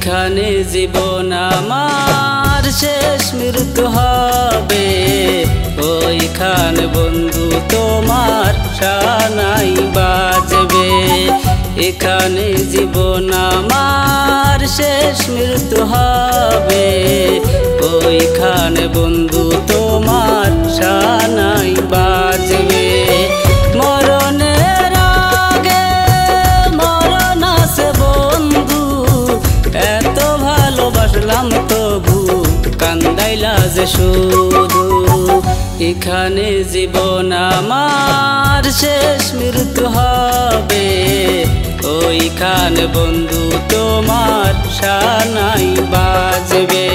এখানে জীবন আমার শেষ মৃত্যু হবে, ওইখানে বন্ধু তোমার শানাই বাজবে। এখানে জীবন আমার শেষ মৃত্যু হবে, ওইখানে বন্ধু তোমার শানাই বাজবে। মরণের আগে মরণ আছে বন্ধু, এত ভালোবাসলাম তবু কান্দাইলা যে শুধু। এখানে জীবন আমার শেষ মৃত্যু হবে, ওইখানে বন্ধু তোমার শানাই বাজবে।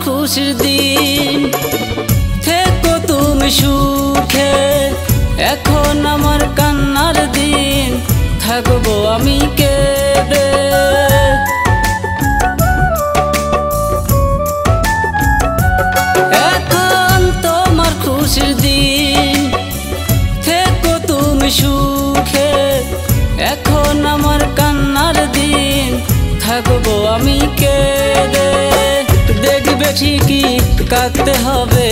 খুশির দিন থেকো তুমি সুখে, এখন আমার কান্নার দিন থাকবো আমি কেঁদে। এখন তোমার খুশির দিন থেকো তুমি সুখে, এখন আমার কান্নার দিন থাকবো আমি কেঁদে। দেখবে ঠিকই কাঁদতে হবে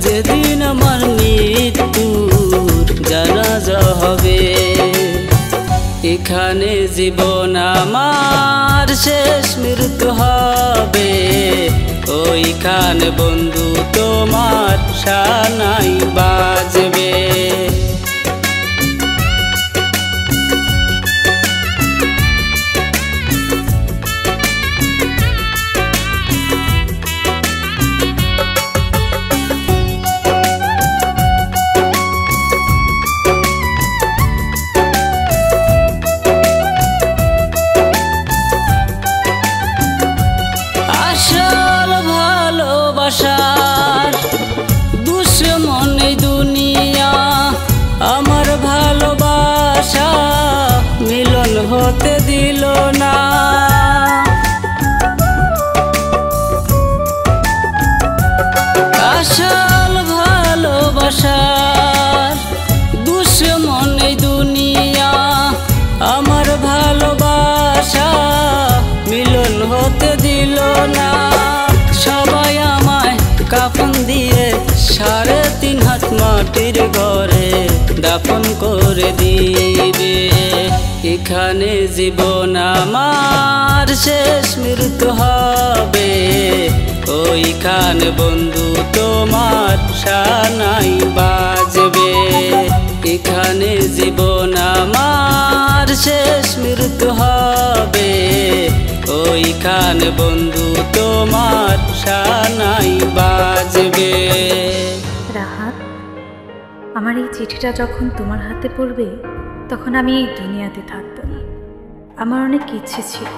যেদিন আমার মৃত্যুর জানাজা হবে। এখানে জীবন আমার শেষ মৃত্যু হবে, ওইখানে বন্ধু তোমার শানাই বাজবে। ভালোবাসার দুশ্মন এই দুনিয়া, আমার ভালোবাসা মিলন হতে দিল না। আসল ভালোবাসার দুশ্মন এই দুনিয়া, আমার ভালোবাসা মিলন হতে দিল না। সবাই আমায় কাফন দিয়ে 3.5 হাত মাটির ঘরে দাফন করে দিবে। এখানে জীবন আমার শেষ মৃত্যু হবে, ওইখানে বন্ধু তোমার শানাই বাজবে। এখানে জীবন আমার শেষ মৃত্যু হবে, ওইখানে বন্ধু তোমার শানাই বাজবে। রাহাত, আমার এই চিঠিটা যখন তোমার হাতে পড়বে তখন আমি এই দুনিয়াতে থাকবো না। আমার অনেক ইচ্ছে ছিল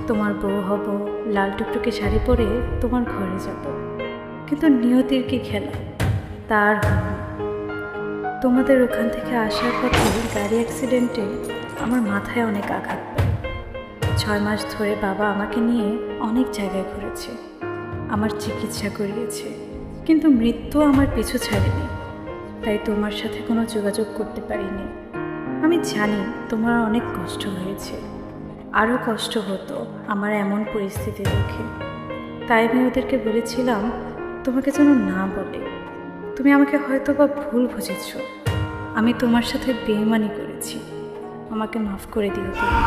তোমার বউ হব, লাল টুকটুকে শাড়ি পরে তোমার ঘরে যাব, কিন্তু নিয়তির কি খেলা, তার হল না। তোমাদের ওখান থেকে আসার পথে গাড়ি অ্যাক্সিডেন্টে আমার মাথায় অনেক আঘাত পায়। 6 মাস ধরে বাবা আমাকে নিয়ে অনেক জায়গায় ঘুরেছে, আমার চিকিৎসা করিয়েছে, কিন্তু মৃত্যু আমার পিছু ছাড়েনি। তাই তোমার সাথে কোনো যোগাযোগ করতে পারিনি। আমি জানি তোমার অনেক কষ্ট হয়েছে, আরও কষ্ট হতো আমার এমন পরিস্থিতি দেখে। তাই আমি ওদেরকে বলেছিলাম তোমাকে যেন না বলে। তুমি আমাকে হয়তো বা ভুল বুঝেছ, আমি তোমার সাথে বেইমানি করেছি, আমাকে মাফ করে দিও তুমি।